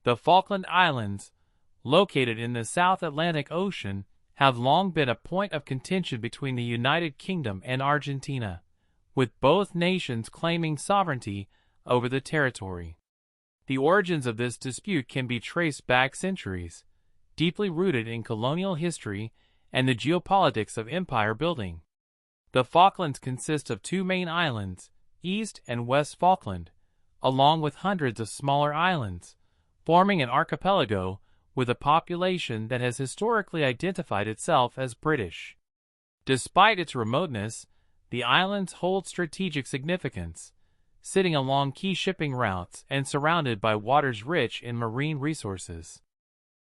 The Falkland Islands, located in the South Atlantic Ocean, have long been a point of contention between the United Kingdom and Argentina, with both nations claiming sovereignty over the territory. The origins of this dispute can be traced back centuries, deeply rooted in colonial history and the geopolitics of empire building. The Falklands consist of two main islands, East and West Falkland, along with hundreds of smaller islands, forming an archipelago with a population that has historically identified itself as British. Despite its remoteness, the islands hold strategic significance, sitting along key shipping routes and surrounded by waters rich in marine resources.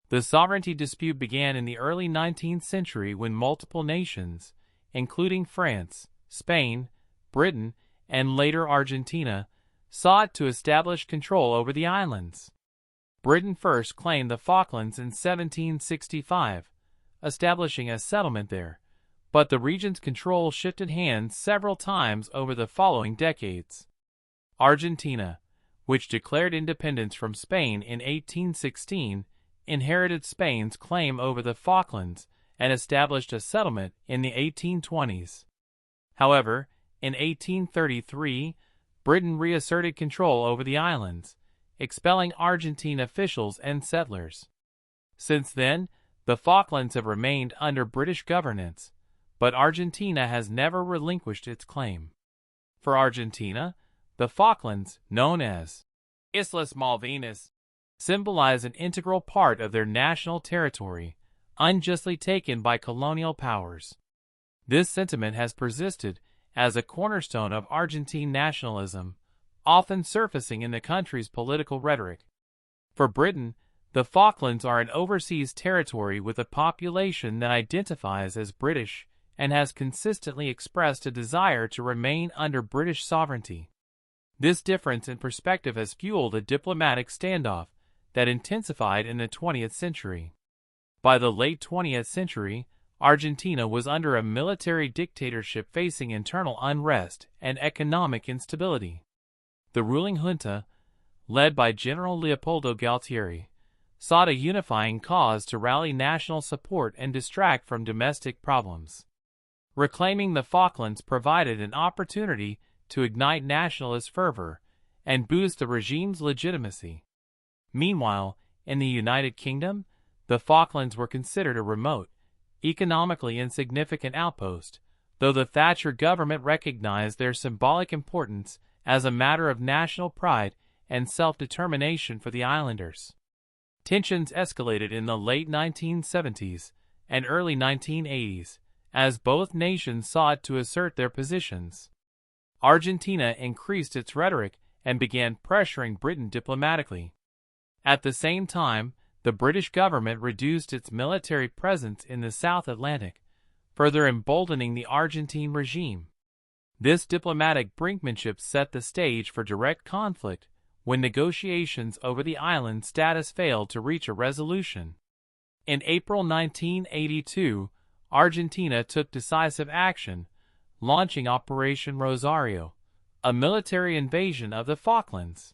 The sovereignty dispute began in the early 19th century when multiple nations, including France, Spain, Britain, and later Argentina, sought to establish control over the islands. Britain first claimed the Falklands in 1765, establishing a settlement there, but the region's control shifted hands several times over the following decades. Argentina, which declared independence from Spain in 1816, inherited Spain's claim over the Falklands and established a settlement in the 1820s. However, in 1833, Britain reasserted control over the islands, expelling Argentine officials and settlers. Since then, the Falklands have remained under British governance, but Argentina has never relinquished its claim. For Argentina, the Falklands, known as Islas Malvinas, symbolize an integral part of their national territory, unjustly taken by colonial powers. This sentiment has persisted as a cornerstone of Argentine nationalism, often surfacing in the country's political rhetoric. For Britain, the Falklands are an overseas territory with a population that identifies as British and has consistently expressed a desire to remain under British sovereignty. This difference in perspective has fueled a diplomatic standoff that intensified in the 20th century. By the late 20th century, Argentina was under a military dictatorship facing internal unrest and economic instability. The ruling junta, led by General Leopoldo Galtieri, sought a unifying cause to rally national support and distract from domestic problems. Reclaiming the Falklands provided an opportunity to ignite nationalist fervor and boost the regime's legitimacy. Meanwhile, in the United Kingdom, the Falklands were considered a remote, economically insignificant outpost, though the Thatcher government recognized their symbolic importance as a matter of national pride and self-determination for the islanders. Tensions escalated in the late 1970s and early 1980s, as both nations sought to assert their positions. Argentina increased its rhetoric and began pressuring Britain diplomatically. At the same time, the British government reduced its military presence in the South Atlantic, further emboldening the Argentine regime. This diplomatic brinkmanship set the stage for direct conflict when negotiations over the island's status failed to reach a resolution. In April 1982, Argentina took decisive action, launching Operation Rosario, a military invasion of the Falklands.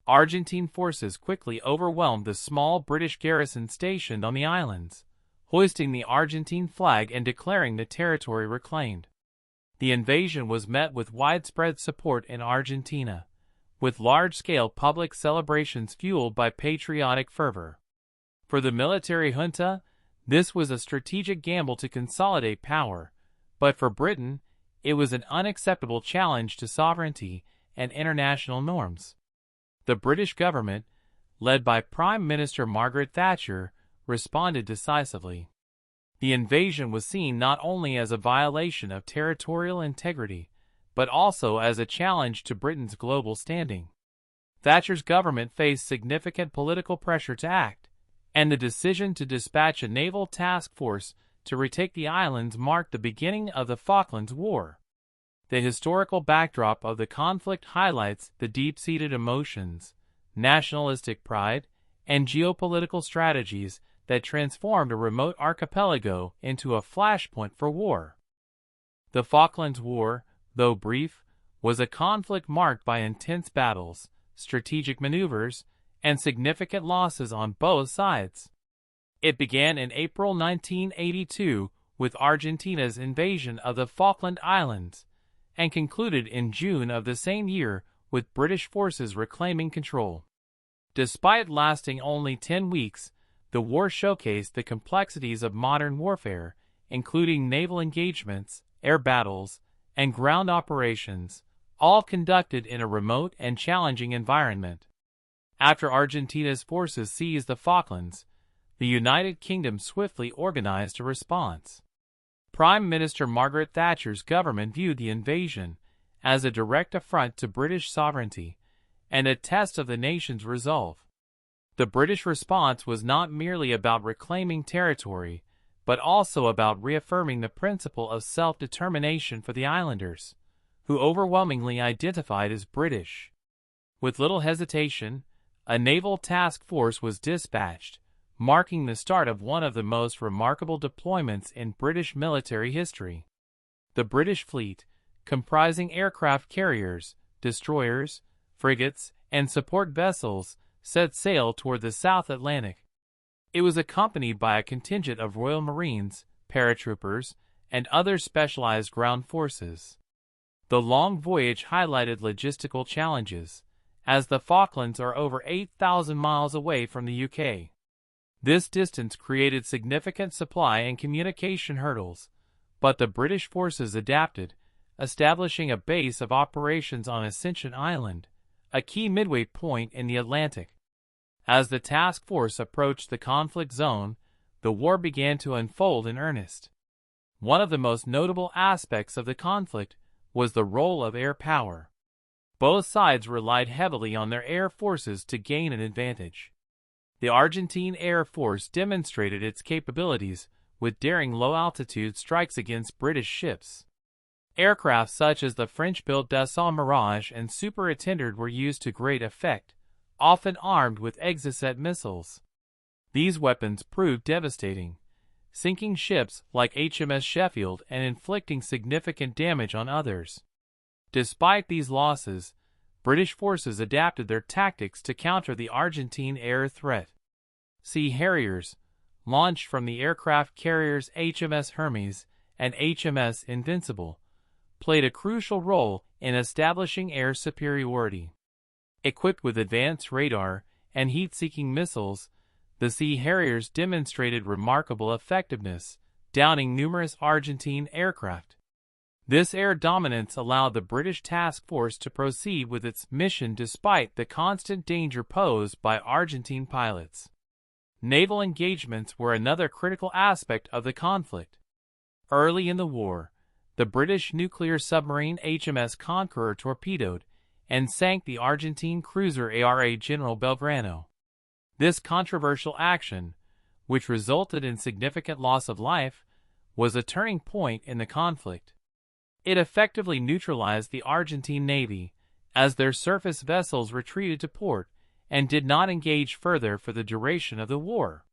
Argentine forces quickly overwhelmed the small British garrison stationed on the islands, hoisting the Argentine flag and declaring the territory reclaimed. The invasion was met with widespread support in Argentina, with large-scale public celebrations fueled by patriotic fervor. For the military junta, this was a strategic gamble to consolidate power, but for Britain, it was an unacceptable challenge to sovereignty and international norms. The British government, led by Prime Minister Margaret Thatcher, responded decisively. The invasion was seen not only as a violation of territorial integrity, but also as a challenge to Britain's global standing. Thatcher's government faced significant political pressure to act, and the decision to dispatch a naval task force to retake the islands marked the beginning of the Falklands War. The historical backdrop of the conflict highlights the deep-seated emotions, nationalistic pride, and geopolitical strategies that transformed a remote archipelago into a flashpoint for war. The Falklands War, though brief, was a conflict marked by intense battles, strategic maneuvers, and significant losses on both sides. It began in April 1982 with Argentina's invasion of the Falkland Islands, and concluded in June of the same year with British forces reclaiming control. Despite lasting only 10 weeks, the war showcased the complexities of modern warfare, including naval engagements, air battles, and ground operations, all conducted in a remote and challenging environment. After Argentina's forces seized the Falklands, the United Kingdom swiftly organized a response. Prime Minister Margaret Thatcher's government viewed the invasion as a direct affront to British sovereignty and a test of the nation's resolve. The British response was not merely about reclaiming territory, but also about reaffirming the principle of self-determination for the islanders, who overwhelmingly identified as British. With little hesitation, a naval task force was dispatched, marking the start of one of the most remarkable deployments in British military history. The British fleet, comprising aircraft carriers, destroyers, frigates, and support vessels, set sail toward the South Atlantic. It was accompanied by a contingent of Royal Marines, paratroopers, and other specialized ground forces. The long voyage highlighted logistical challenges, as the Falklands are over 8,000 miles away from the UK. This distance created significant supply and communication hurdles, but the British forces adapted, establishing a base of operations on Ascension Island, a key midway point in the Atlantic. As the task force approached the conflict zone, the war began to unfold in earnest. One of the most notable aspects of the conflict was the role of air power. Both sides relied heavily on their air forces to gain an advantage. The Argentine Air Force demonstrated its capabilities with daring low-altitude strikes against British ships. Aircraft such as the French-built Dassault Mirage and Superintendent were used to great effect, often armed with Exocet missiles. These weapons proved devastating, sinking ships like HMS Sheffield and inflicting significant damage on others. Despite these losses, British forces adapted their tactics to counter the Argentine air threat. Sea Harriers, launched from the aircraft carriers HMS Hermes and HMS Invincible, played a crucial role in establishing air superiority. Equipped with advanced radar and heat-seeking missiles, the Sea Harriers demonstrated remarkable effectiveness, downing numerous Argentine aircraft. This air dominance allowed the British task force to proceed with its mission despite the constant danger posed by Argentine pilots. Naval engagements were another critical aspect of the conflict. Early in the war, the British nuclear submarine HMS Conqueror torpedoed and sank the Argentine cruiser ARA General Belgrano. This controversial action, which resulted in significant loss of life, was a turning point in the conflict. It effectively neutralized the Argentine Navy, as their surface vessels retreated to port and did not engage further for the duration of the war.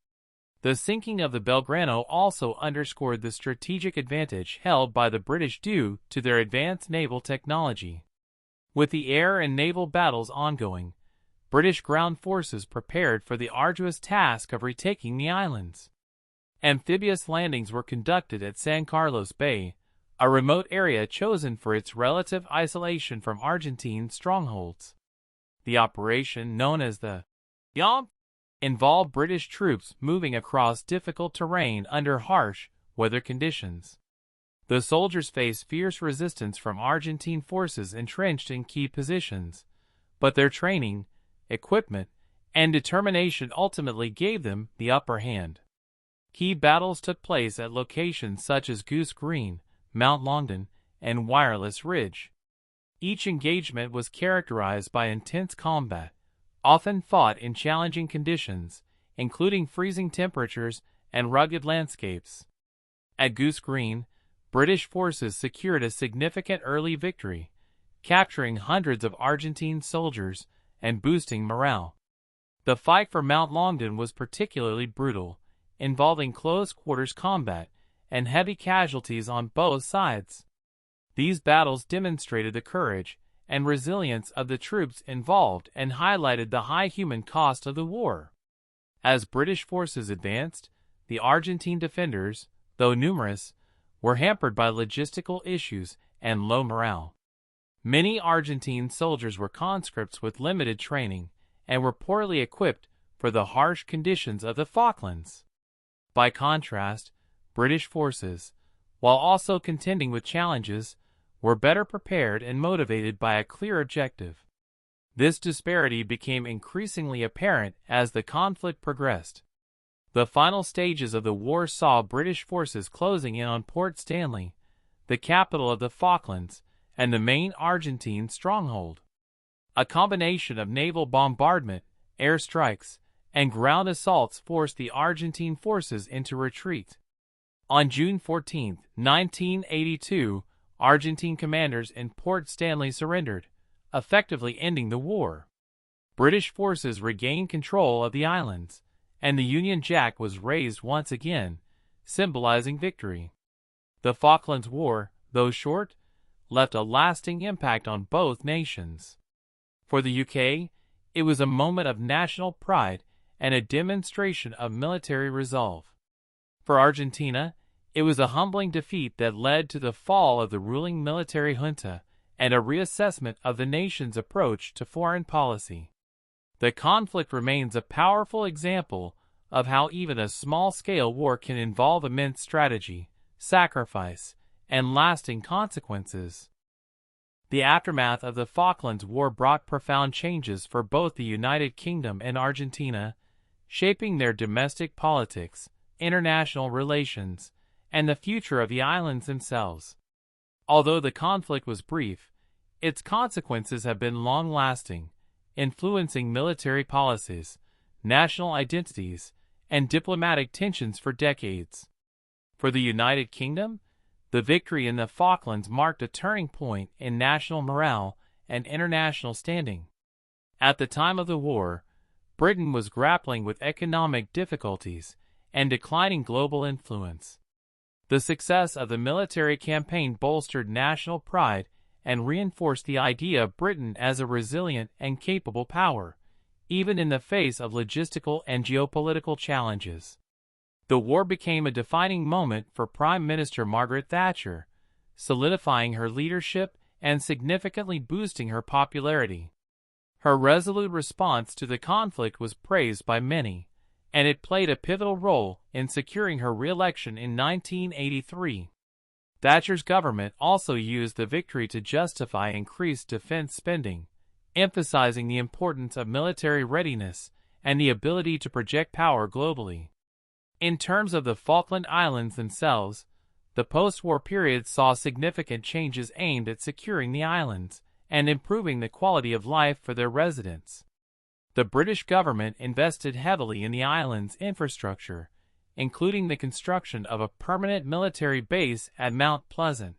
The sinking of the Belgrano also underscored the strategic advantage held by the British due to their advanced naval technology. With the air and naval battles ongoing, British ground forces prepared for the arduous task of retaking the islands. Amphibious landings were conducted at San Carlos Bay, a remote area chosen for its relative isolation from Argentine strongholds. The operation, known as the Yomp, involved British troops moving across difficult terrain under harsh weather conditions. The soldiers faced fierce resistance from Argentine forces entrenched in key positions, but their training, equipment, and determination ultimately gave them the upper hand. Key battles took place at locations such as Goose Green, Mount Longdon, and Wireless Ridge. Each engagement was characterized by intense combat, often fought in challenging conditions, including freezing temperatures and rugged landscapes. At Goose Green, British forces secured a significant early victory, capturing hundreds of Argentine soldiers and boosting morale. The fight for Mount Longdon was particularly brutal, involving close-quarters combat and heavy casualties on both sides. These battles demonstrated the courage and resilience of the troops involved and highlighted the high human cost of the war. As British forces advanced, the Argentine defenders, though numerous, were hampered by logistical issues and low morale. Many Argentine soldiers were conscripts with limited training and were poorly equipped for the harsh conditions of the Falklands. By contrast, British forces, while also contending with challenges, were better prepared and motivated by a clear objective. This disparity became increasingly apparent as the conflict progressed. The final stages of the war saw British forces closing in on Port Stanley, the capital of the Falklands, and the main Argentine stronghold. A combination of naval bombardment, air strikes, and ground assaults forced the Argentine forces into retreat. On June 14, 1982, Argentine commanders in Port Stanley surrendered, effectively ending the war. British forces regained control of the islands, and the Union Jack was raised once again, symbolizing victory. The Falklands War, though short, left a lasting impact on both nations. For the UK, it was a moment of national pride and a demonstration of military resolve. For Argentina, it was a humbling defeat that led to the fall of the ruling military junta and a reassessment of the nation's approach to foreign policy. The conflict remains a powerful example of how even a small-scale war can involve immense strategy, sacrifice, and lasting consequences. The aftermath of the Falklands War brought profound changes for both the United Kingdom and Argentina, shaping their domestic politics, international relations, and the future of the islands themselves. Although the conflict was brief, its consequences have been long-lasting, influencing military policies, national identities, and diplomatic tensions for decades. For the United Kingdom, the victory in the Falklands marked a turning point in national morale and international standing. At the time of the war, Britain was grappling with economic difficulties and declining global influence. The success of the military campaign bolstered national pride and reinforced the idea of Britain as a resilient and capable power, even in the face of logistical and geopolitical challenges. The war became a defining moment for Prime Minister Margaret Thatcher, solidifying her leadership and significantly boosting her popularity. Her resolute response to the conflict was praised by many, and it played a pivotal role in securing her re-election in 1983. Thatcher's government also used the victory to justify increased defense spending, emphasizing the importance of military readiness and the ability to project power globally. In terms of the Falkland Islands themselves, the post-war period saw significant changes aimed at securing the islands and improving the quality of life for their residents. The British government invested heavily in the island's infrastructure, including the construction of a permanent military base at Mount Pleasant.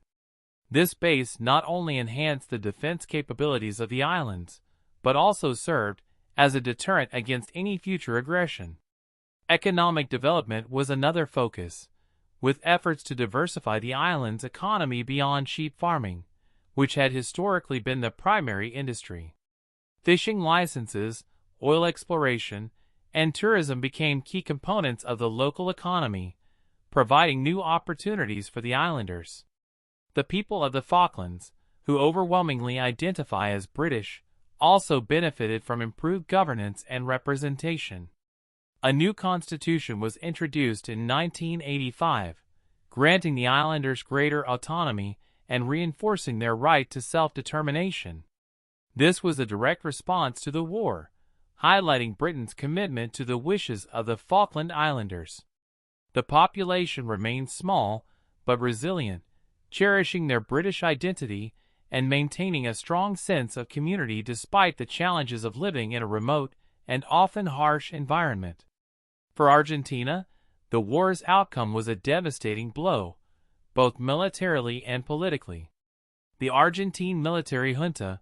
This base not only enhanced the defense capabilities of the islands, but also served as a deterrent against any future aggression. Economic development was another focus, with efforts to diversify the island's economy beyond sheep farming, which had historically been the primary industry. Fishing licenses, oil exploration, and tourism became key components of the local economy, providing new opportunities for the islanders. The people of the Falklands, who overwhelmingly identify as British, also benefited from improved governance and representation. A new constitution was introduced in 1985, granting the islanders greater autonomy and reinforcing their right to self-determination. This was a direct response to the war, highlighting Britain's commitment to the wishes of the Falkland Islanders. The population remained small but resilient, cherishing their British identity and maintaining a strong sense of community despite the challenges of living in a remote and often harsh environment. For Argentina, the war's outcome was a devastating blow, both militarily and politically. The Argentine military junta,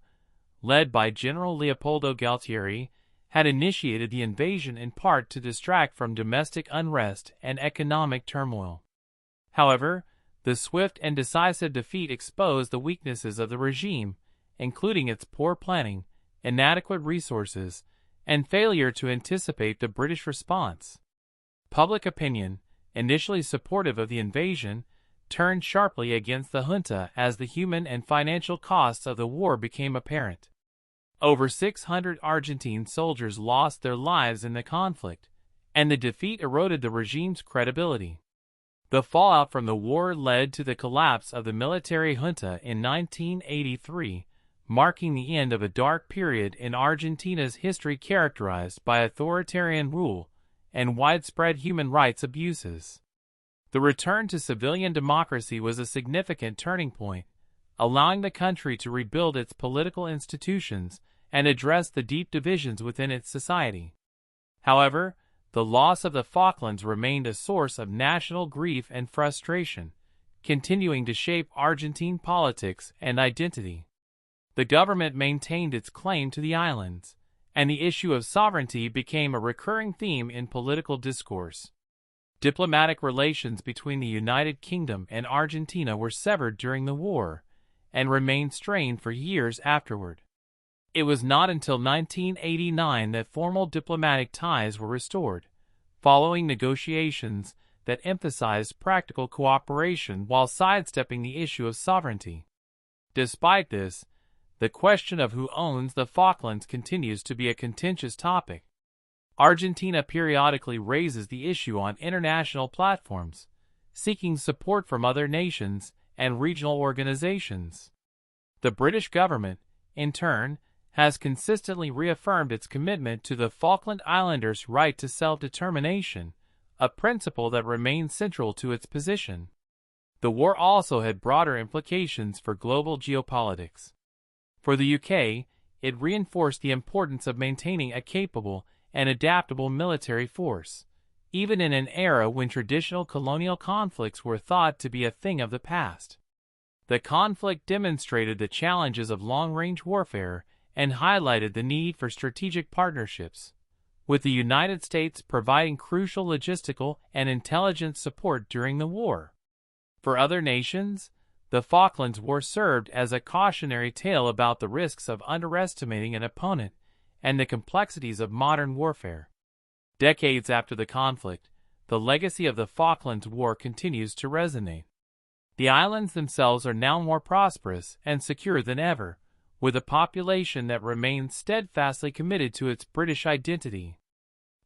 led by General Leopoldo Galtieri, had initiated the invasion in part to distract from domestic unrest and economic turmoil. However, the swift and decisive defeat exposed the weaknesses of the regime including its poor planning, inadequate resources, and failure to anticipate the British response. Public opinion, initially supportive of the invasion, turned sharply against the junta as the human and financial costs of the war became apparent. Over 600 Argentine soldiers lost their lives in the conflict, and the defeat eroded the regime's credibility. The fallout from the war led to the collapse of the military junta in 1983, marking the end of a dark period in Argentina's history characterized by authoritarian rule and widespread human rights abuses. The return to civilian democracy was a significant turning point, allowing the country to rebuild its political institutions and address the deep divisions within its society. However, the loss of the Falklands remained a source of national grief and frustration, continuing to shape Argentine politics and identity. The government maintained its claim to the islands, and the issue of sovereignty became a recurring theme in political discourse. Diplomatic relations between the United Kingdom and Argentina were severed during the war, and remained strained for years afterward. It was not until 1989 that formal diplomatic ties were restored, following negotiations that emphasized practical cooperation while sidestepping the issue of sovereignty. Despite this, the question of who owns the Falklands continues to be a contentious topic. Argentina periodically raises the issue on international platforms, seeking support from other nations and regional organizations. The British government, in turn, has consistently reaffirmed its commitment to the Falkland Islanders' right to self-determination, a principle that remains central to its position. The war also had broader implications for global geopolitics. For the UK, it reinforced the importance of maintaining a capable and adaptable military force, even in an era when traditional colonial conflicts were thought to be a thing of the past. The conflict demonstrated the challenges of long-range warfare and highlighted the need for strategic partnerships, with the United States providing crucial logistical and intelligence support during the war. For other nations, the Falklands War served as a cautionary tale about the risks of underestimating an opponent and the complexities of modern warfare. Decades after the conflict, the legacy of the Falklands War continues to resonate. The islands themselves are now more prosperous and secure than ever, with a population that remains steadfastly committed to its British identity.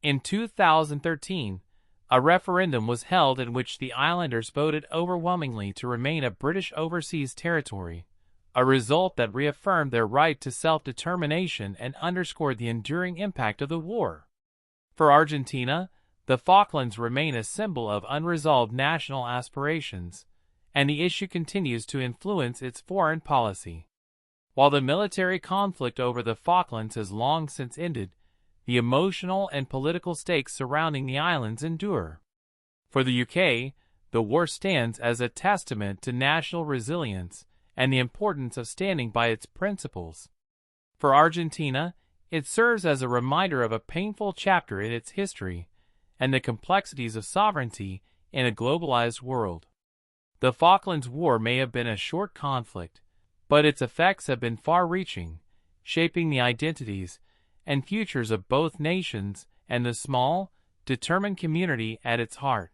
In 2013, a referendum was held in which the islanders voted overwhelmingly to remain a British overseas territory, a result that reaffirmed their right to self-determination and underscored the enduring impact of the war. For Argentina, the Falklands remain a symbol of unresolved national aspirations, and the issue continues to influence its foreign policy. While the military conflict over the Falklands has long since ended, the emotional and political stakes surrounding the islands endure. For the UK, the war stands as a testament to national resilience and the importance of standing by its principles. For Argentina, it serves as a reminder of a painful chapter in its history and the complexities of sovereignty in a globalized world. The Falklands War may have been a short conflict, but its effects have been far-reaching, shaping the identities and futures of both nations and the small, determined community at its heart.